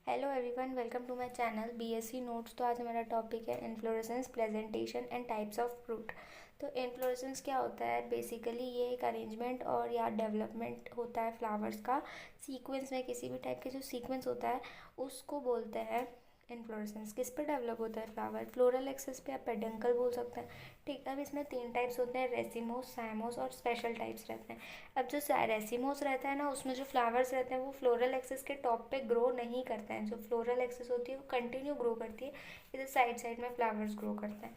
Hello everyone, welcome to my channel BSc notes. तो आज हमारा टॉपिक है inflorescence, presentation and types of fruit. तो इन्फ्लोरेसेंस क्या होता है? बेसिकली ये एक अरेंजमेंट और या डेवलपमेंट होता है फ्लावर्स का सीक्वेंस में। किसी भी टाइप के जो सीक्वेंस होता है उसको बोलते हैं इन्फ्लोरेसेंस। किस पे डेवलप होता है फ्लावर? फ्लोरल एक्सिस पे या पेडंकल बोल सकते हैं। ठीक है, अब इसमें तीन टाइप्स होते हैं, रेसिमोस, साइमोस और स्पेशल टाइप्स रहते हैं। अब जो रेसिमोस रहता है ना, उसमें जो फ्लावर्स रहते हैं वो फ्लोरल एक्सिस के टॉप पे ग्रो नहीं करते हैं। जो फ्लोरल एक्सिस होती है वो कंटिन्यू ग्रो करती है, इधर साइड साइड में फ्लावर्स ग्रो करते हैं।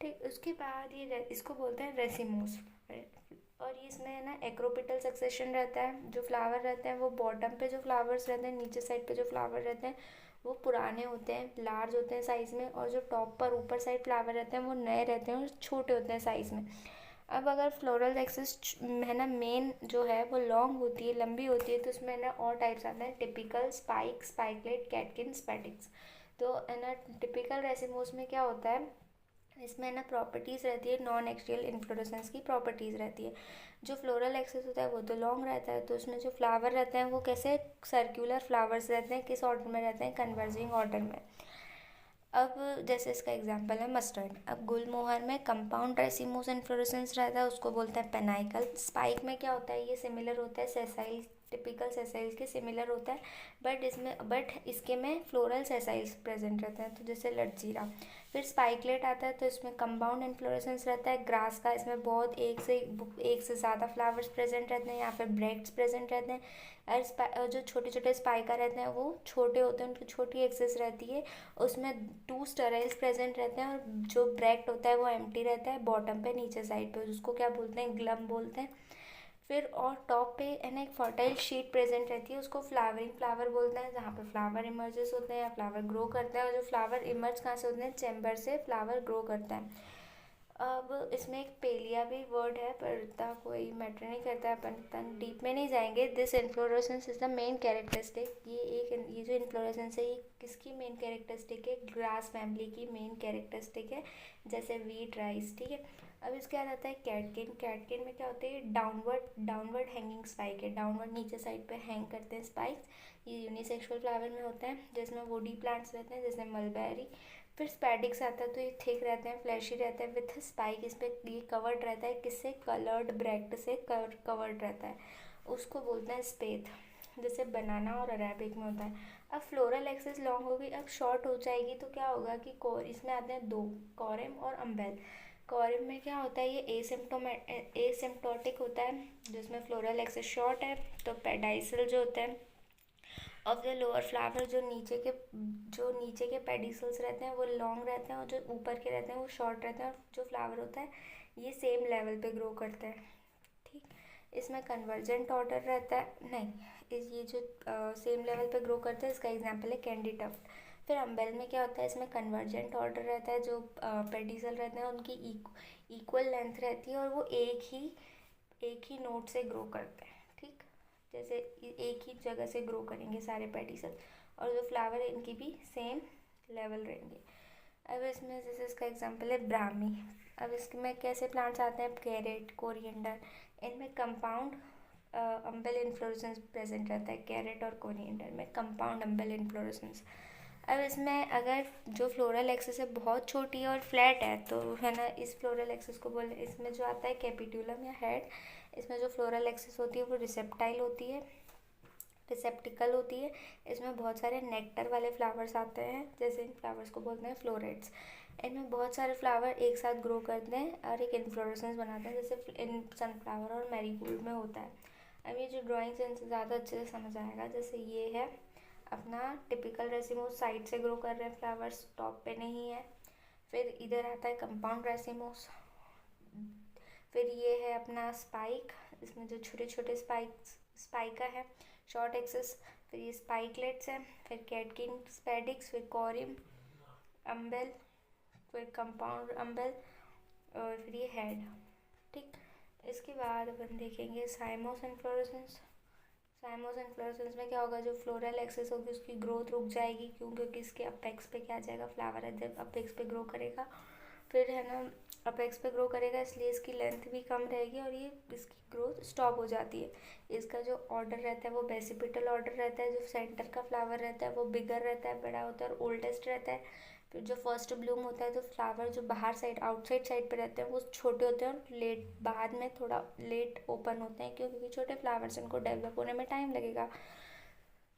ठीक, उसके बाद ये इसको बोलते हैं रेसिमोस। और ये इसमें है ना एक्रोपिटल सक्सेशन रहता है। जो फ्लावर रहते हैं वो बॉटम पे, जो फ्लावर्स रहते हैं नीचे साइड पे जो फ्लावर रहते हैं वो पुराने होते हैं, लार्ज होते हैं साइज़ में। और जो टॉप पर ऊपर साइड फ्लावर रहते हैं वो नए रहते हैं और छोटे होते हैं साइज़ में। अब अगर फ्लोरल एक्सिस है ना मेन जो है वो लॉन्ग होती है, लंबी होती है, तो उसमें ना और टाइप्स आते हैं, टिपिकल, स्पाइक, स्पाइकलेट, कैटकिन, स्पेटिक्स। तो है ना टिपिकल रेसिमोस में क्या होता है, इसमें ना प्रॉपर्टीज़ रहती है, नॉन एक्सट्रियल इन्फ्लोरेसेंस की प्रॉपर्टीज़ रहती है। जो फ्लोरल एक्सिस होता है वो तो लॉन्ग रहता है, तो उसमें जो फ्लावर रहते हैं वो कैसे सर्कुलर फ्लावर्स रहते हैं। किस ऑर्डर में रहते हैं? कन्वर्जिंग ऑर्डर में। अब जैसे इसका एग्जांपल है मस्टर्ड। अब गुलमोहर में कंपाउंड रेसिमोस इन्फ्लोरेसेंस रहता है, उसको बोलते हैं पेनाइकल। स्पाइक में क्या होता है, ये सिमिलर होता है सेसाइल, टिपिकल सेसाइल के सिमिलर होता है, बट इसके में फ्लोरल सेसाइल्स प्रेजेंट रहते हैं, तो जैसे लटजीरा। फिर स्पाइकलेट आता है, तो इसमें कंपाउंड इन्फ्लोरेसेंस रहता है ग्रास का। इसमें बहुत एक से ज़्यादा फ्लावर्स प्रेजेंट रहते हैं, यहाँ पे ब्रैक्ट्स प्रेजेंट रहते हैं। और जो छोटे छोटे स्पाइका रहते हैं वो छोटे होते हैं, उनकी छोटी एक्सिस रहती है, उसमें टू स्टेराइल्स प्रेजेंट रहते हैं। और जो ब्रैक्ट होता है वो एम्प्टी रहता है बॉटम पे, नीचे साइड पे, उसको क्या बोलते हैं? ग्लम बोलते हैं। फिर और टॉप पे है ना एक फर्टाइल शीट प्रेजेंट रहती है, उसको फ्लावरिंग फ्लावर बोलते हैं, जहाँ पे फ्लावर इमर्जेस होते हैं या फ्लावर ग्रो करते हैं। और जो फ्लावर इमर्ज कहाँ से होते हैं? चैम्बर से फ्लावर ग्रो करता है। अब इसमें एक पेलिया भी वर्ड है, पर इतना कोई मैटर नहीं करता है, अपन इतना डीप में नहीं जाएंगे। This inflorescence is the main characteristic. ये जो इन्फ्लोरेसेंस है ये किसकी मेन कैरेक्टरिस्टिक है? ग्रास फैमिली की मेन कैरेक्टरिस्टिक है, जैसे वीट, राइस। ठीक है, अब इसके बाद आता है कैटकिन। कैटकिन में क्या होता है? डाउनवर्ड डाउनवर्ड हैंगिंग स्पाइक है, डाउनवर्ड नीचे साइड पे हैंग करते हैं स्पाइक्स। ये यूनिसेक्सुअल फ्लावर में होता है, जिसमें वुडी प्लांट्स रहते हैं जैसे मलबेरी। फिर स्पैडिक्स आता है, तो ये थिक रहते हैं, फ्लैशी रहते हैं विथ स्पाइक। इस पर ये कवर्ड रहता है, किससे? कलर्ड ब्रैक्ट से कवर्ड रहता है, उसको बोलते हैं स्पेथ, जैसे बनाना और अरेबिक में होता है। अब फ्लोरल एक्सिस लॉन्ग होगी, अब शॉर्ट हो जाएगी, तो क्या होगा कि इसमें आते हैं दो, कॉरिम और अम्बेल। कॉरिम में क्या होता है? ये एसिम्प्टोटिक होता है, जिसमें फ्लोरल एक्सिस शॉर्ट है। तो पेडाइसल जो होता है ऑफ द लोअर फ्लावर, जो नीचे के पेडिसल्स रहते हैं वो लॉन्ग रहते हैं, और जो ऊपर के रहते हैं वो शॉर्ट रहते हैं। और जो फ्लावर होता है ये सेम लेवल पे ग्रो करते हैं। ठीक, इसमें कन्वर्जेंट ऑर्डर रहता है, नहीं, ये जो सेम लेवल पे ग्रो करते हैं इसका एग्जांपल है कैंडी टफ्ट। फिर अम्बेल में क्या होता है? इसमें कन्वर्जेंट ऑर्डर रहता है, जो पेडिसल रहते हैं उनकी इक्वल लेंथ रहती है, और वो एक ही नोट से ग्रो करते हैं। ठीक, जैसे एक ही जगह से ग्रो करेंगे सारे पेडिसल, और जो फ्लावर है इनकी भी सेम लेवल रहेंगे। अब इसमें जैसे इसका एग्जांपल है ब्राह्मी। अब इसमें कैसे प्लांट्स आते हैं? Carrot, coriander. इनमें कंपाउंड अम्बेल इन्फ्लोरेसेंस प्रेजेंट रहता है, कैरेट और कोरिएंडर में कंपाउंड अम्बेल इन्फ्लोरेसेंस। अब इसमें अगर जो फ्लोरल एक्सिस है बहुत छोटी है और फ्लैट है, तो है ना इस फ्लोरल एक्सिस को बोले, इसमें जो आता है कैपिटुलम या हेड, इसमें जो फ्लोरल एक्सिस होती है वो रिसेप्टाइल होती है, रिसेप्टिकल होती है। इसमें बहुत सारे नेक्टर वाले फ्लावर्स आते हैं, जैसे इन फ्लावर्स को बोलते हैं फ्लोरेट्स। इनमें बहुत सारे फ्लावर एक साथ ग्रो करते हैं और एक इन्फ्लोरेसेंस बनाते हैं, जैसे इन सनफ्लावर और मैरीगोल्ड में होता है। अब ये जो ड्राइंग से इनसे ज़्यादा अच्छे से समझ आएगा। जैसे ये है अपना टिपिकल रेसिमोस, साइड से ग्रो कर रहे हैं फ्लावर्स, टॉप पे नहीं है। फिर इधर आता है कंपाउंड रेसिमोस। फिर ये है अपना स्पाइक, इसमें जो छोटे छोटे स्पाइका है, शॉर्ट एक्सेस। फिर ये स्पाइकलेट्स हैं, फिर कैटकिन, स्पेडिक्स, फिर कॉरिम, अम्बेल, फिर कंपाउंड अम्बेल, और फिर ये हेड। ठीक, इसके बाद अपन देखेंगे साइमोस इन्फ्लोरेसेंस। साइमोस इन्फ्लोरेसेंस में क्या होगा? जो फ्लोरल एक्सेस होगी उसकी ग्रोथ रुक जाएगी, क्यों? क्योंकि इसके अपेक्स पे क्या आ जाएगा? फ्लावर जब अपेक्स पे ग्रो करेगा फिर है ना अपेक्स पे ग्रो करेगा, इसलिए इसकी लेंथ भी कम रहेगी और ये इसकी ग्रोथ स्टॉप हो जाती है। इसका जो ऑर्डर रहता है वो बेसिपिटल ऑर्डर रहता है। जो सेंटर का फ्लावर रहता है वो बिगर रहता है, बड़ा होता है और ओल्डेस्ट रहता है। फिर जो फर्स्ट ब्लूम होता है, तो फ्लावर जो बाहर साइड आउटसाइड साइड पे रहते हैं वो छोटे होते हैं और लेट बाद में थोड़ा लेट ओपन होते हैं, क्योंकि छोटे फ्लावर्स इनको डेवलप होने में टाइम लगेगा।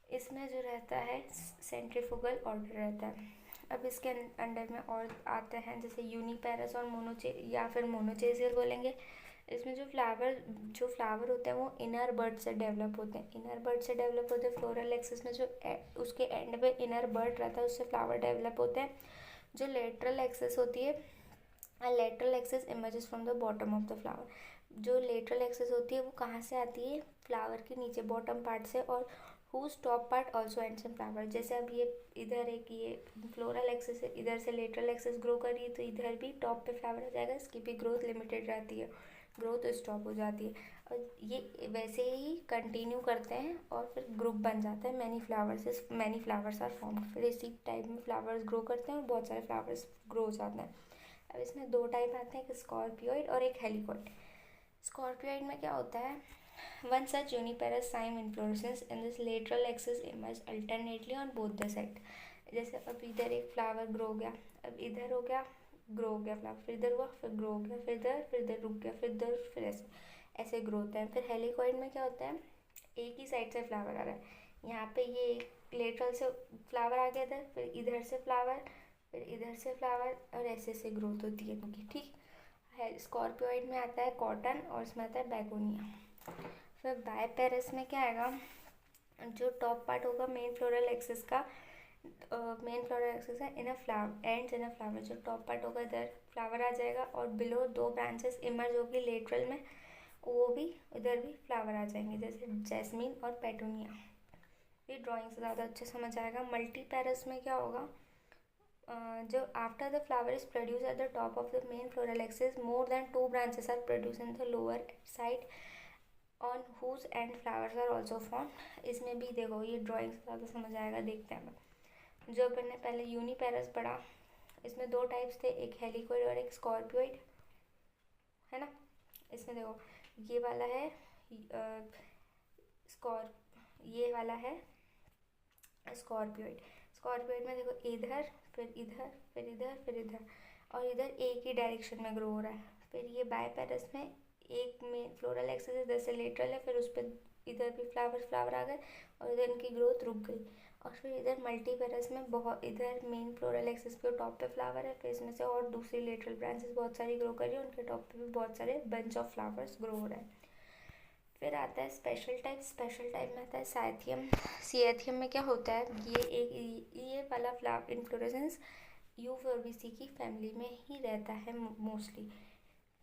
इसमें जो रहता है सेंट्रीफ्यूगल ऑर्डर रहता है। अब इसके अंडर में और आते हैं जैसे यूनिपेरस और या फिर मोनोचेसियल बोलेंगे। इसमें जो फ्लावर होते हैं वो इनर बर्ड से डेवलप होते हैं। इनर बर्ड से डेवलप होते हैं। फ्लोरल एक्सिस में जो उसके एंड पे इनर बर्ड रहता है उससे फ्लावर डेवलप होते हैं। जो लेटरल एक्सिस होती है, lateral axis emerges from the bottom of the flower. जो लेटरल एक्सिस होती है वो कहाँ से आती है, फ्लावर के नीचे बॉटम पार्ट से, और whose top part also ends in flower। जैसे अब ये इधर एक ये फ्लोरल एक्सिस है, इधर से लेटरल एक्सिस ग्रो कर रही है, तो इधर भी टॉप पे फ्लावर आ जाएगा। इसकी भी ग्रोथ लिमिटेड रहती है, ग्रोथ स्टॉप हो जाती है। और ये वैसे ही कंटिन्यू करते हैं और फिर ग्रुप बन जाता है। Many flowers are form. फिर इसी टाइप में फ्लावर्स ग्रो करते हैं और बहुत सारे फ्लावर्स ग्रो हो जाते हैं। अब इसमें दो टाइप आते हैं, एक स्कॉर्पियोइड और एक हेलिकॉइड। स्कॉर्पियोइड में क्या होता है, one such uniparous cyme inflorescence in this lateral axis emerge alternately on both the side। जैसे अब इधर एक फ्लावर ग्रो हो गया, अब इधर हो गया, ग्रो हो गया फ्लावर, फिर इधर हुआ, फिर ग्रो हो गया, फिर इधर रुक गया, फिर इधर, फिर ऐसे ऐसे ग्रो होता है। फिर हेलिकॉइड में क्या होता है, एक ही साइड से फ्लावर आ रहा है। यहाँ पे ये लेटरल से फ्लावर आ गया इधर, फिर इधर से फ्लावर, फिर इधर से फ्लावर, और ऐसे से ग्रोथ होती है इनकी। ठीक है। स्कॉर्पियोइड में आता है कॉटन और इसमें आता है बैगोनिया। फिर बायपेरस में क्या आएगा, जो टॉप पार्ट होगा मेन फ्लोरल एक्सिस का, मेन फ्लोरल एक्सिस है in a flower ends in a flower. जो टॉप पार्ट होगा इधर फ्लावर आ जाएगा और बिलो दो ब्रांचेस इमर्ज होगी लेटरल में, वो भी इधर भी फ्लावर आ जाएंगे, जैसे जैस्मीन और पेटूनिया। ये ड्राइंग से ज़्यादा अच्छे समझ आएगा। मल्टीपेरस में क्या होगा, जो after the flower is produce at the top of the main floral axis more than 2 branches are produce in the lower side on whose end flowers are also form. इसमें भी देखो ये ड्राइंग से ज़्यादा समझ आएगा, देखते हैं। जो अपन ने पहले यूनिपेरस पढ़ा, इसमें दो टाइप्स थे, एक हेलिकॉइड और एक स्कॉर्पियोइड, है ना। इसमें देखो ये वाला है ये वाला है स्कॉर्पियोइड। स्कॉर्पियोइड में देखो इधर, फिर इधर, फिर इधर, फिर इधर, और इधर एक ही डायरेक्शन में ग्रो हो रहा है। फिर ये बायपेरस में एक में फ्लोरल एक्सिस इधर से लेटरल है, फिर उस पर इधर भी फ्लावर आ गए और इधर इनकी ग्रोथ रुक गई। और फिर इधर मल्टीपेरस में बहुत इधर मेन फ्लोरल एक्सिस के टॉप पे फ्लावर है, फिर इसमें से और दूसरी लेटरल ब्रांचेस बहुत सारी ग्रो कर रही है, उनके टॉप पे भी बहुत सारे बंच ऑफ फ्लावर्स ग्रो हो रहे हैं। फिर आता है स्पेशल टाइप में आता है साइथियम। सिएथियम में क्या होता है, ये वाला इन्फ्लोरेसेंस यूफोर्बिसी की फैमिली में ही रहता है मोस्टली।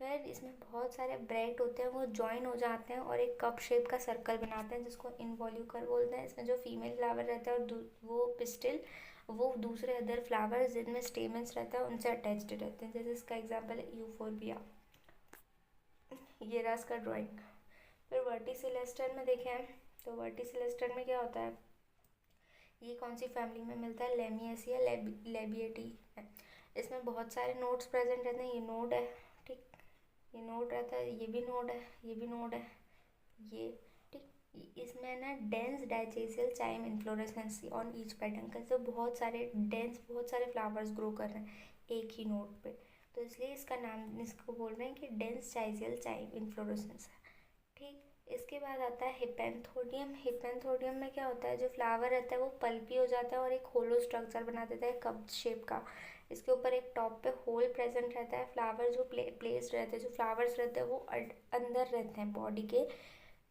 फिर इसमें बहुत सारे ब्राइट होते हैं, वो जॉइन हो जाते हैं और एक कप शेप का सर्कल बनाते हैं, जिसको इनवॉल्यूकर बोलते हैं। इसमें जो फीमेल फ्लावर रहता है और वो पिस्टिल, वो दूसरे अदर फ्लावर्स जिनमें स्टेमन्स रहता है उनसे अटैच्ड रहते हैं। जैसे इसका एग्जांपल है यूफोर्बिया। ये रहा इसका ड्राइंग। फिर वर्टिसिलेस्टर में देखें तो वर्टिसिलेस्टर में क्या होता है, ये कौन सी फैमिली में मिलता है, लेमिएसिया लेबिएटी है। इसमें बहुत सारे नोड्स प्रेजेंट रहते हैं। ये नोड है, ठीक, ये नोड रहता है, ये भी नोड है, ये भी नोड है, ये ठीक। इसमें ना dense dichasial cyme inflorescence on each peduncle, तो बहुत सारे फ्लावर्स ग्रो कर रहे हैं एक ही नोड पे, तो इसलिए इसका नाम इसको बोल रहे हैं कि डेंस डाइचेसियल चाइम इन्फ्लोरेसेंस है। ठीक। इसके बाद आता है हिपेंथोडियम। हिपेंथोडियम में क्या होता है, जो फ्लावर रहता है वो पल्पी हो जाता है और एक होलो स्ट्रक्चर बना देता है कप शेप का। इसके ऊपर एक टॉप पे होल प्रेजेंट रहता है। फ्लावर जो प्लेस रहते हैं, जो फ्लावर्स रहते हैं वो अंदर रहते हैं, बॉडी के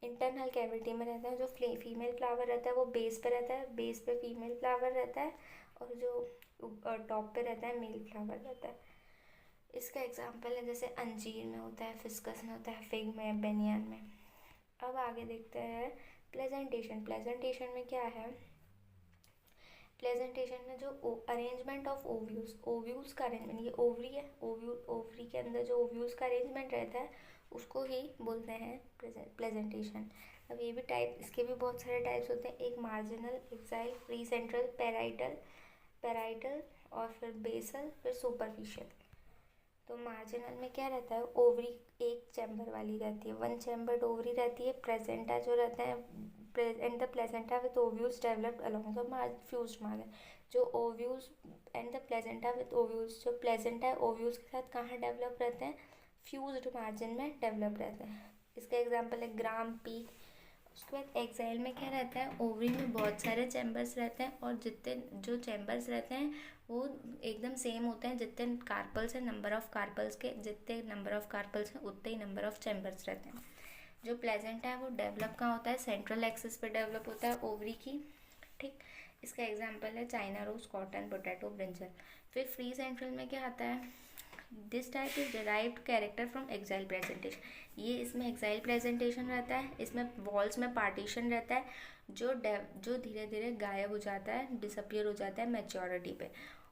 इंटरनल कैविटी में रहते हैं। जो फीमेल फ्लावर रहता है वो बेस पे रहता है, बेस पे फीमेल फ्लावर रहता है, और जो टॉप पे रहता है मेल फ्लावर रहता है। इसका एग्जाम्पल है जैसे अंजीर में होता है, फिस्कस में होता है, फिग में, बेनियन में। अब आगे देखते हैं प्रेजेंटेशन। प्रेजेंटेशन में क्या है, प्रेजेंटेशन में जो अरेंजमेंट ऑफ ओव्यूल्स का अरेंजमेंट, ये ओवरी है, ओवरी के अंदर जो ओव्यूल्स का अरेंजमेंट रहता है उसको ही बोलते हैं प्रेजेंटेशन। अब ये भी इसके भी बहुत सारे टाइप्स होते हैं, एक marginal, axile, free central, parietal और फिर बेसल, फिर सुपरफिशियल। तो मार्जिनल में क्या रहता है, ओवरी एक चैम्बर वाली रहती है, वन चैम्बर्ड ओवरी रहती है, प्लेसेंटा जो रहता है and the placenta with ovules developed along the fused margin. जो ovules and the placenta with ovules, जो प्लेसेंटा है ओव्यूल्स के साथ कहाँ डेवलप रहते हैं, फ्यूज्ड मार्जिन में डेवलप रहते हैं। इसका एग्जांपल है ग्राम पी। उसके बाद एक्साइल में क्या रहता है, ओवरी में बहुत सारे चैम्बर्स रहते हैं और जितने जो चैम्बर्स रहते हैं वो एकदम सेम होते हैं, जितने कार्पल्स हैं, नंबर ऑफ कार्पल्स के जितने नंबर ऑफ कार्पल्स हैं उतने ही नंबर ऑफ चैम्बर्स रहते हैं। जो प्लेसेंटा है वो डेवलप कहाँ होता है, सेंट्रल एक्सिस पे डेवलप होता है ओवरी की। ठीक, इसका एग्जांपल है China rose, cotton, potato, brinjal. फिर फ्री सेंट्रल में क्या आता है, this type is derived character from axile presentation. ये इसमें एक्साइल प्रेजेंटेशन रहता है, इसमें वॉल्स में पार्टीशन रहता है जो धीरे धीरे गायब हो जाता है, डिसअपियर हो जाता है मैच्योरिटी पे।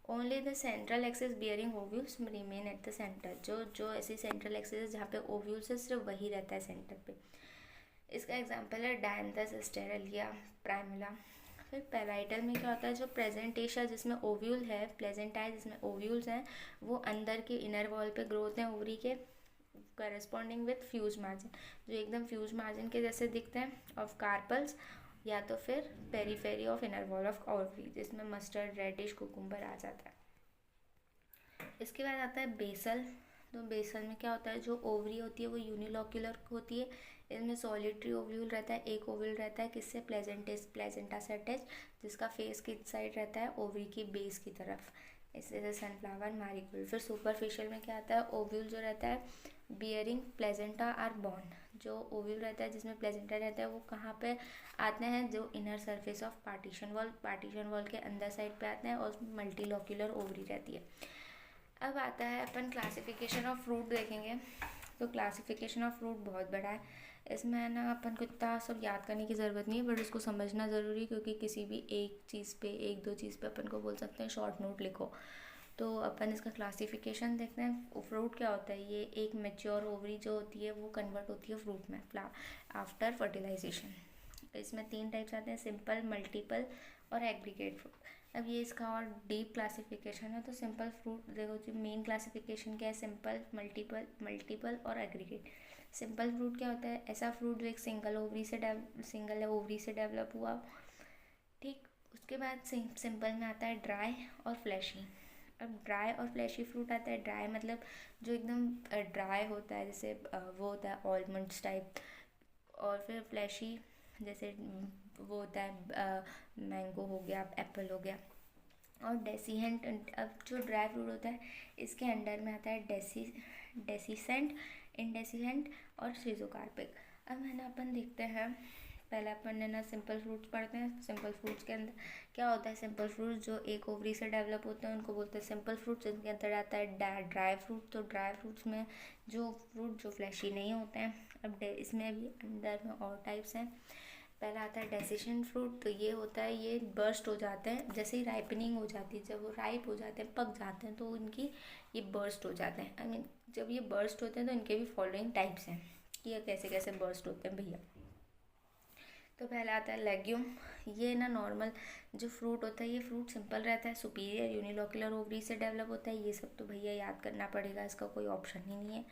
Only the central axis bearing ovules remain at the centre. जो ऐसी सेंट्रल एक्सिस है जहाँ पे ओव्यूल्स है सिर्फ वही रहता है सेंटर पे। इसका एग्जाम्पल है डायंथस, स्टेरेलिया, प्राइमुला। फिर पैराइटल में क्या होता है, जो प्रेजेंटेशन जिसमें ओव्यूल है, प्लेजेंटाइल जिसमें ओव्यूल्स हैं, वो अंदर के इनर वॉल पे ग्रो होते हैं ओवरी के, करेस्पॉन्डिंग विथ फ्यूज मार्जिन, जो एकदम फ्यूज मार्जिन के जैसे दिखते हैं ऑफ कार्पल्स, या तो फिर periphery of inner wall of ovary, जिसमें मस्टर्ड, रेडिश, कुकुम्बर आ जाता है। इसके बाद आता है बेसल। तो बेसल में क्या होता है, जो ओवरी होती है वो यूनिलोक्यूलर होती है, इसमें सॉलिटरी ओव्यूल रहता है, एक ओव्यूल रहता है किससे, प्लेजेंटा से अटैच, जिसका फेस किस साइड रहता है, ओवरी की बेस की तरफ, इससे सनफ्लावर, मैरीगोल्ड। फिर सुपरफिशियल में क्या आता है, ओव्यूल जो रहता है बियरिंग प्लेजेंटा आर बॉन्ड, जो ओव्यूल रहता है जिसमें प्लेजेंटा रहता है वो कहाँ पे आते हैं, जो inner surface of partition wall के अंदर साइड पे आते हैं, और मल्टीलोक्यूलर ओवरी रहती है। अब आता है अपन क्लासिफिकेशन ऑफ फ्रूट देखेंगे। तो क्लासिफिकेशन ऑफ फ्रूट बहुत बड़ा है, इसमें ना अपन को इतना सब याद करने की ज़रूरत नहीं है, बट उसको समझना ज़रूरी है, क्योंकि किसी भी एक चीज़ पे, एक दो चीज़ पे अपन को बोल सकते हैं शॉर्ट नोट लिखो। तो अपन इसका क्लासिफिकेशन देखते हैं। फ्रूट क्या होता है, ये एक मेच्योर ओवरी जो होती है वो कन्वर्ट होती है फ्रूट में आफ्टर फर्टिलाइजेशन। इसमें 3 टाइप्स आते हैं, सिंपल, मल्टीपल और एग्रीगेट फ्रूट। अब ये इसका और डीप क्लासिफिकेशन है। तो सिंपल फ्रूट देखो जी, मेन क्लासिफिकेशन क्या है, सिंपल, मल्टीपल और एग्रीगेट। सिंपल फ्रूट क्या होता है, ऐसा फ्रूट जो एक सिंगल ओवरी से डेवलप हुआ। ठीक, उसके बाद सिंपल में आता है ड्राई और फ्लैशी। अब ड्राई और फ्लैशी फ्रूट आता है। ड्राई मतलब जो एकदम ड्राई होता है, जैसे वो होता है ऑलमंड्स टाइप। और फिर फ्लैशी जैसे वो होता है मैंगो हो गया, एप्पल हो गया। और डेसीहेंट, अब जो ड्राई फ्रूट होता है इसके अंडर में आता है डेसीसेंट, इंडेसीसेंट और सीजोकार्पिक। अब है ना अपन देखते हैं, पहले अपन ने ना सिंपल फ्रूट्स पढ़ते हैं। सिंपल फ्रूट्स के अंदर क्या होता है, सिंपल फ्रूट्स जो एक ओवरी से डेवलप होते हैं उनको बोलते हैं सिंपल फ्रूट्स। इनके अंदर आता है ड्राई फ्रूट। तो ड्राई फ्रूट्स में जो फ्रूट जो फ्लैशी नहीं होते हैं। अब इसमें भी अंदर में और टाइप्स हैं। पहला आता है डेसिशन फ्रूट। तो ये होता है, ये बर्स्ट हो जाते हैं जैसे ही राइपनिंग हो जाती है, जब वो राइप हो जाते हैं, पक जाते हैं, तो इनकी ये बर्स्ट हो जाते हैं। आई मीन जब ये बर्स्ट होते हैं तो इनके भी फॉलोइंग टाइप्स हैं कि ये कैसे कैसे बर्स्ट होते हैं भैया। तो पहला आता है लेग्यूम। ये ना नॉर्मल जो फ्रूट होता है, ये फ्रूट सिंपल रहता है, सुपीरियर यूनिलोक्यूलर ओवरी से डेवलप होता है। ये सब तो भैया याद करना पड़ेगा, इसका कोई ऑप्शन ही नहीं है।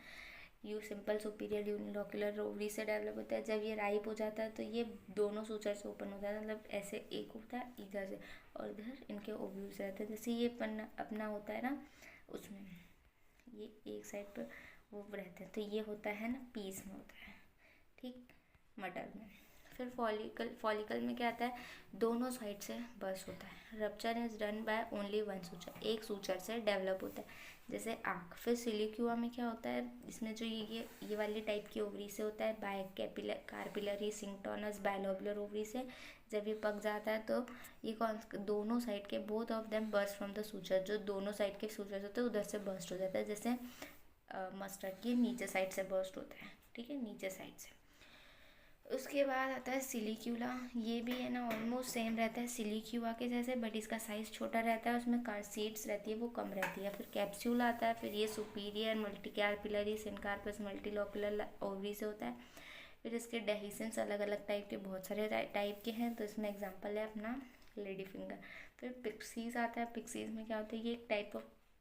सिंपल सुपीरियर यूनिलोक्यूलर ओवरी से डेवलप होता है। जब ये राइप हो जाता है तो ये दोनों सूचर से ओपन हो जाता है, मतलब ऐसे एक होता है इधर से और इधर इनके ओव्यूल्स रहते हैं। जैसे ये अपना होता है ना, उसमें ये एक साइड पर वो रहते हैं, तो ये होता है ना पीस में होता है, ठीक, मटर में। फिर फॉलिकल में क्या आता है, दोनों साइड से बर्स्ट होता है। Rupture is done by only one suture, एक सूचर से डेवलप होता है, जैसे आँख। फिर सिलिक्यूआ में क्या होता है, इसमें जो ये वाली टाइप की ओवरी से होता है, कार्पिलरी सिंक्टोनस बायलोबुलर ओवरी से। जब ये पक जाता है तो ये दोनों साइड के both of them burst from the suture, जो दोनों साइड के सूचर होते हैं उधर से बर्स्ट हो जाता है। जैसे मस्टर्ड की नीचे साइड से बर्स्ट होता है, ठीक है, नीचे साइड से। उसके बाद आता है सिलिक्यूला। ये भी है ना ऑलमोस्ट सेम रहता है सिलिक्यूआ के जैसे, बट इसका साइज़ छोटा रहता है, उसमें सीड्स रहती है वो कम रहती है। फिर कैप्सूल आता है। फिर ये सुपीरियर मल्टीकार्पिलरी सिनकार्पस मल्टीलोक्यूलर ओवरी से होता है। फिर इसके डेहिसेंस अलग अलग टाइप के, बहुत सारे टाइप के हैं। तो इसमें एग्जांपल है अपना लेडी फिंगर। फिर पिक्सीज आता है। पिक्सीज में क्या होता है, ये एक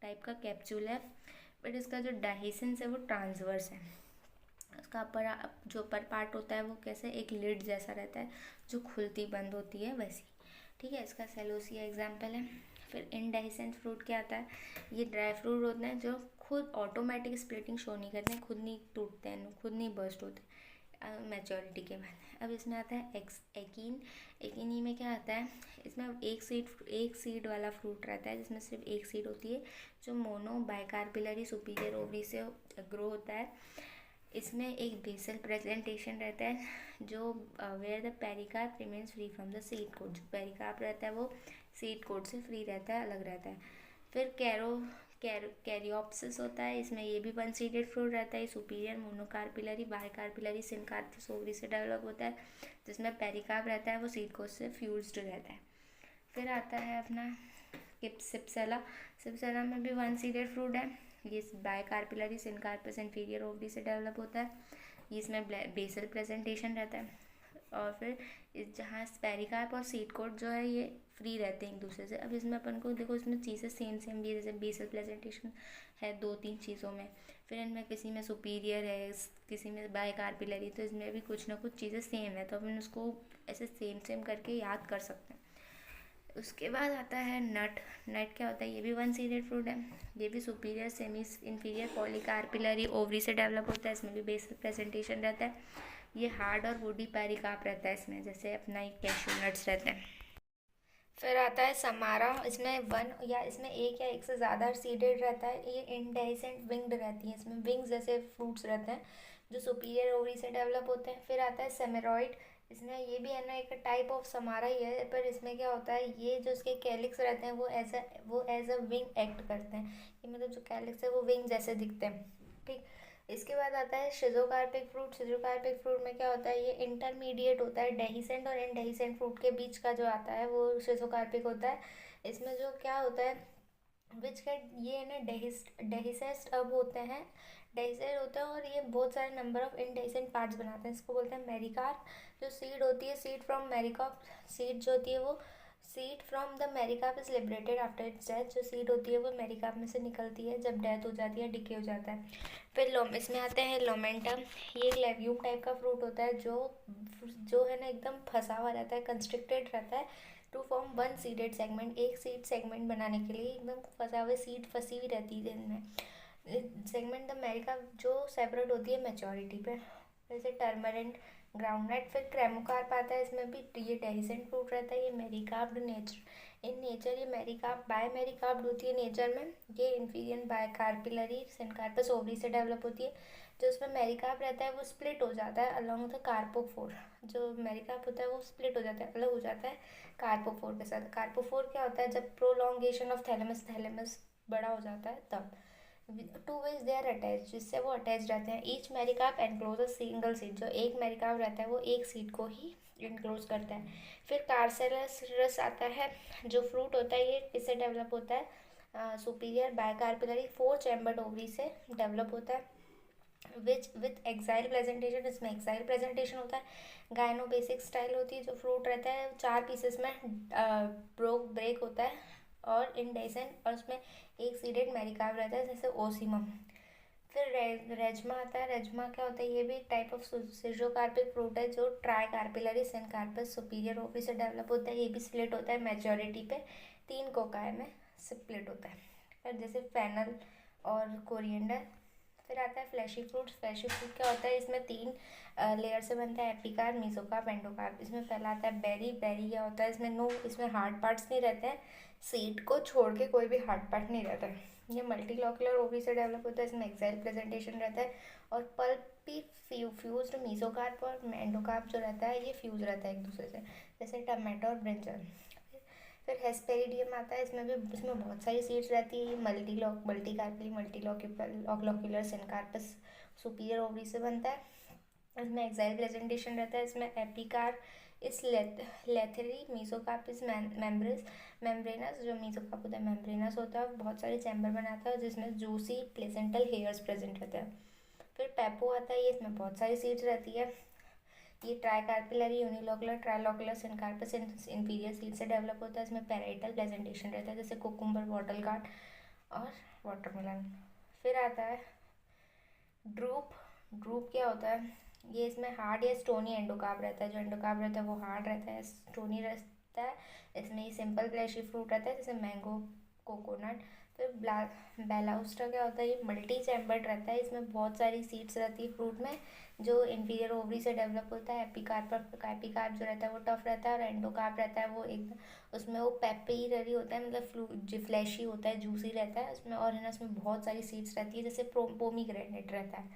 टाइप का कैप्सूल है, बट इसका जो डाइसेंस है वो ट्रांसवर्स है। उसका जो अपर पार्ट होता है वो कैसे एक लिड जैसा रहता है जो खुलती बंद होती है वैसी, ठीक है। इसका सेलोसिया एग्जाम्पल है। फिर इनडेहिसेंट फ्रूट क्या आता है, ये ड्राई फ्रूट होते हैं जो खुद ऑटोमेटिक स्प्लिटिंग शो नहीं करते हैं, खुद नहीं टूटते हैं, खुद नहीं बर्स्ट होते मैच्योरिटी के बाद। अब इसमें आता है एकीन। एकीनी में क्या आता है, इसमें एक सीड वाला फ्रूट रहता है जिसमें सिर्फ एक सीड होती है, जो मोनो बाइकार्पिलरी सुपीरियर ओवरी से ग्रो होता है। इसमें एक बेसल प्रेजेंटेशन रहता है जो where the pericarp remains free from the seed coat. जो पेरिकार्प रहता है वो सीड कोट से फ्री रहता है, अलग रहता है। फिर कैरियोप्सिस होता है, इसमें ये भी वन सीडेड फ्रूट रहता है। सुपीरियर मोनोकार्पिलरी बाइकार्पिलरी सिनकार्पस ओवरी से डेवलप होता है, जिसमें पेरिकार्प रहता है वो सीड कोट से फ्यूज्ड रहता है। फिर आता है अपना सिप्सेला। सिप्सेला में भी वन सीडेड फ्रूट है, ये बाइकार्पिलरी सिनकार्पस इंफीरियर ओवरी से डेवलप होता है, ये इसमें बेसल प्रेजेंटेशन रहता है। और फिर जहाँ पेरिकार्प और सीड कोट जो है ये फ्री रहते हैं एक दूसरे से। अब इसमें अपन को देखो इसमें चीज़ें सेम भी है, जैसे बेसल प्रेजेंटेशन है 2-3 चीज़ों में, फिर इनमें किसी में सुपीरियर है, किसी में बाइकार्पिलरी, तो इसमें भी कुछ ना कुछ चीज़ें सेम है, तो अपन उसको ऐसे सेम करके याद कर सकते हैं। उसके बाद आता है नट। नट क्या होता है, ये भी वन सीडेड फ्रूट है, ये भी सुपीरियर सेमी इंफीरियर पॉलीकार्पिलरी ओवरी से डेवलप होता है, इसमें भी बेसल प्रेजेंटेशन रहता है। ये हार्ड और वुडी पेरिकार्प रहता है इसमें, जैसे अपना एक कैशू नट्स रहते हैं। फिर आता है समारा, इसमें इसमें एक या एक से ज़्यादा सीडेड रहता है, ये इंडेहिसेंट विंग्ड रहती है, इसमें विंग्स जैसे फ्रूट्स रहते हैं जो सुपीरियर ओवरी से डेवलप होते हैं। फिर आता है सेमेरॉइड, इसमें ये भी है ना एक टाइप ऑफ समारा ही है, पर इसमें क्या होता है, ये जो इसके कैलिक्स रहते हैं वो एज अ विंग एक्ट करते हैं, ये मतलब जो कैलिक्स है वो विंग जैसे दिखते हैं, ठीक। इसके बाद आता है शिजोकार्पिक फ्रूट। शिजोकार्पिक फ्रूट में क्या होता है, ये इंटरमीडिएट होता है, डेहिसेंट और इनडेहिसेंट फ्रूट के बीच का जो आता है वो शिजोकार्पिक होता है। इसमें जो क्या होता है ये है ना डेहिसेस्ट अब होते हैं, डेहिसेड होता है, और ये बहुत सारे नंबर ऑफ इनडेहिसेंट पार्ट्स बनाते हैं, इसको बोलते हैं मेरिकार्प। जो सीड होती है, सीड फ्रॉम मेरिकार्प, सीड जो होती है वो seed from the mericarp is liberated after its death. जो सीड होती है वो मेरिकार्प में से निकलती है जब डेथ हो जाती है, डिके हो जाता है। फिर इसमें आते हैं लोमेंटम, ये एक लेग्यूम टाइप का फ्रूट होता है जो है ना एकदम फंसा हुआ रहता है, कंस्ट्रिक्टेड रहता है to form one seeded segment. एक सीड सेगमेंट बनाने के लिए एकदम फंसा हुआ सीड फंसी हुई रहती है इनमें। सेगमेंट द मेरिका जो सेपरेट होती है मैच्योरिटी पे, जैसे टर्मरेंट, ग्राउंडनट। फिर क्रेमोकार्प आता है, इसमें भी ये डेहिसेंट फ्रूट रहता है, ये मेरिकार्प्ड इन नेचर ये मेरिकार्प बाय मेरिकार्प्ड होती है नेचर में। ये इंफीरियर बायकार्पिलरी सिनकार्पस ओवरी से डेवलप होती है। जो उसमें मेरिकार्प रहता है वो स्प्लिट हो जाता है अलॉन्ग द कार्पोफोर। जो मेरिकार्प होता है वो स्प्लिट हो जाता है, अलग हो जाता है कार्पोफोर के साथ। कार्पोफोर क्या होता है, जब प्रोलॉन्गेशन ऑफ थैलेमस बड़ा हो जाता है तब। Two ways they are attach, जिससे वो अटैच रहते हैं। Each mericarp enclose a single seed, जो एक मेरिकार्प रहता है वो एक सीड को ही इनक्लोज करता है। फिर कार्सेरस आता है, जो फ्रूट होता है ये किससे डेवलप होता है, सुपीरियर बायकार्पिलरी 4 चैम्बर्ड ओवरी से डेवलप होता है, विथ एक्साइल प्रेजेंटेशन। इसमें एक्साइल प्रेजेंटेशन होता है, गायनो बेसिक स्टाइल होती है। जो फ्रूट रहता है 4 पीसेस में ब्रेक होता है और इंडेसेंट, और उसमें एक सीडेड मेरिकार्प रहता है जैसे ओसीमम। फिर रेजमा आता है। रेजमा क्या होता है, ये भी एक टाइप ऑफ सिजोकार्पिक फ्रूट है जो ट्राइकार्पिलरी सिनकार्पस सुपीरियर ओवरी से डेवलप होता है। ये भी स्प्लिट होता है मैच्योरिटी पे, 3 कोकाए में स्प्लिट होता है। फिर जैसे फेनल और कोरिएंडर। फिर आता है फ्लैशी फ्रूट। फ्लैशी फ्रूट क्या होता है, इसमें 3 लेयर से बनता है, एपिकार्प, मेसोकार्प, एंडोकार्प। इसमें पहला आता है बेरी। बेरी क्या होता है, इसमें हार्ड पार्ट्स नहीं रहते हैं, सीड को छोड़ के कोई भी हार्ड पार्ट नहीं रहता है। ये मल्टीलॉकुलर ओवरी से डेवलप होता है, इसमें एक्साइल प्रेजेंटेशन रहता है, और पल्पी फ्यूज्ड मेसोकार्प और एंडोकार्प जो रहता है ये फ्यूज रहता है एक दूसरे से, जैसे टमाटो और ब्रिंजल। फिर हेस्पेरिडियम आता है, इसमें बहुत सारी सीड्स रहती है। ये मल्टीलॉक्युलर सिनकार्पस सुपीरियर ओवरी से बनता है, इसमें एक्साइल प्रेजेंटेशन रहता है। इसमें एपिकार्प इस लेथरी, मेसोकार्प इस मेम्ब्रेनस। जो मेसोकार्प होता है मेम्ब्रेनस होता है, बहुत सारे चैम्बर बनाता है जिसमें जूसी प्लेसेंटल हेयर्स प्रेजेंट रहता है। फिर पेपो आता है, ये इसमें बहुत सारी सीड्स रहती है, ये ट्राइकार्पिलरी, यूनिलोकुलर, ट्राइलोकुलर सिनकार्पस इंफीरियर सीड से डेवलप होता है। इसमें पैराइटल प्रेजेंटेशन रहता है जैसे कुकुम्बर, बॉटल गार्ड और वाटरमेलन। फिर आता है ड्रूप। ड्रूप क्या होता है, ये इसमें हार्ड या स्टोनी एंडोकार्प रहता है। जो एंडोकार्प रहता है वो हार्ड रहता है, स्टोनी रहता है। इसमें ये सिंपल फ्लैशी फ्रूट रहता है जैसे मैंगो, कोकोनट। फिर बेलाउस्ट्रा क्या होता है, ये मल्टी चैम्बर्ड रहता है, इसमें बहुत सारी सीड्स रहती है फ्रूट में, जो इंफीरियर ओवरी से डेवलप होता है। एपिकार्प जो रहता है वो टफ रहता है, और एंडोकार्प रहता है वो एकदम, उसमें वो पेपररी होता है, मतलब जो फ्लैशी होता है, जूसी रहता है उसमें, और है ना उसमें बहुत सारी सीड्स रहती है जैसे पोमीग्रेनेट रहता है,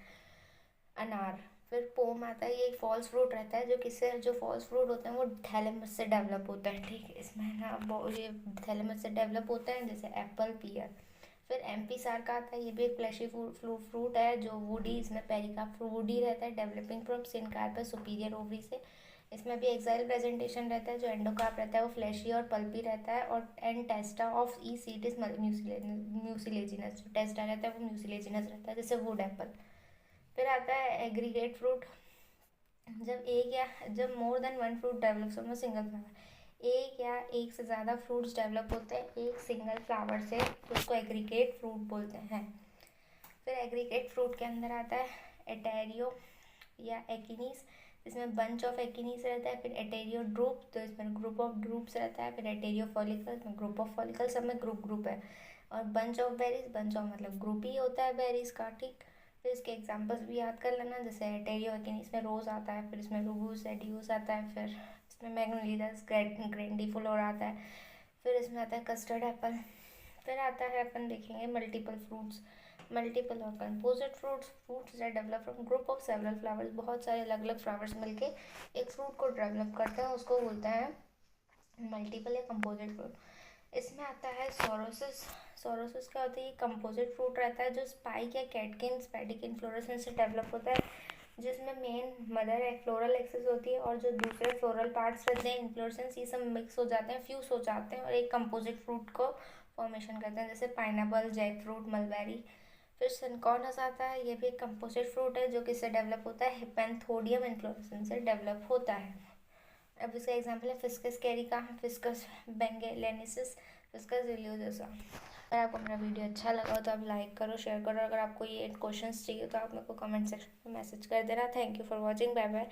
अनार। फिर पोम आता है, ये एक फॉल्स फ्रूट रहता है, जो किससे, जो फॉल्स फ्रूट होते हैं वो थैलेमस से डेवलप होता है, ठीक है। इसमें ना ये थैलेमस से डेवलप होता है जैसे एप्पल, पियर। फिर एम्पी सार का आता है, ये भी एक फ्लैशी फ्रूट है, जो वुडी, इसमें पेरिकार्प वुडी रहता है, डेवलपिंग फ्रॉम सिनकार्प सुपीरियर ओवरी से। इसमें भी एक्साइल प्रेजेंटेशन रहता है। जो एंडोकार्प रहता है वो फ्लैशी और पल्पी रहता है, और and टेस्टा of E seed is mucilaginous. जो टेस्टा रहता है वो म्यूसिलेजिनस रहता है जैसे वुड एप्पल। फिर आता है एग्रीगेट फ्रूट। जब more than one fruit develops from a single flower, एक या एक से ज़्यादा फ्रूट्स डेवलप होते हैं एक सिंगल फ्लावर से, तो उसको एग्रीगेट फ्रूट बोलते हैं। फिर एग्रीगेट फ्रूट के अंदर आता है एटेरियो या एकिनीस, इसमें बंच ऑफ एकिनीस रहता है। फिर एटेरियो ड्रूप, तो इसमें ग्रुप ऑफ ड्रूप्स रहता है। फिर एटेरियो फॉलिकल, इसमें ग्रुप ऑफ फॉलिकल, सब में ग्रुप है। और bunch of berries, bunch of मतलब ग्रुप ही होता है बेरीज का, ठीक। फिर इसके एग्जांपल्स भी याद कर लेना, जैसे एटेरियो एकिनीस में रोज आता है, फिर इसमें रूबूस एडियूस आता है, फिर इसमें मैग्नोलिडस ग्रैंडिफलोरा आता है, फिर इसमें आता है कस्टर्ड एप्पल। फिर आता है, अपन देखेंगे मल्टीपल फ्रूट्स। मल्टीपल और composite fruits that develop from group of several flowers, बहुत सारे अलग अलग फ्लावर्स मिलके एक फ्रूट को डेवलप करते हैं, उसको बोलते हैं मल्टीपल या कंपोजिट फ्रूट। इसमें आता है सोरोसिस। सोरोसिस क्या होता है, ये कंपोजिट फ्रूट रहता है जो स्पाइक या कैटकिन स्पेडिक इन्फ्लोरेसेंस से डेवलप होता है, जिसमें मेन मदर फ्लोरल एक्सिस होती है, और जो दूसरे फ्लोरल पार्ट्स रहते हैं इन्फ्लोरेसेंस, ये सब मिक्स हो जाते हैं, फ्यूज हो जाते हैं, और एक कंपोजिट फ्रूट को फॉर्मेशन करते हैं, जैसे पाइनएप्पल, जैक फ्रूट, मलबेरी। फिर सिनकॉर्नस आता है, ये भी एक कंपोजिट फ्रूट है जो किससे डेवलप होता है, हिपेंथोडियम इन्फ्लोरेसेंस से डेवलप होता है। अब इसका एग्जांपल है फिस्कस कैरिका, फिस्कस बेंगेलेनिसिस, फिस्कस रिलियोसा। अगर आपको मेरा वीडियो अच्छा लगा हो तो आप लाइक करो, शेयर करो। अगर आपको ये क्वेश्चंस चाहिए तो आप मेरे को कमेंट सेक्शन में मैसेज कर देना। Thank you for watching, bye bye.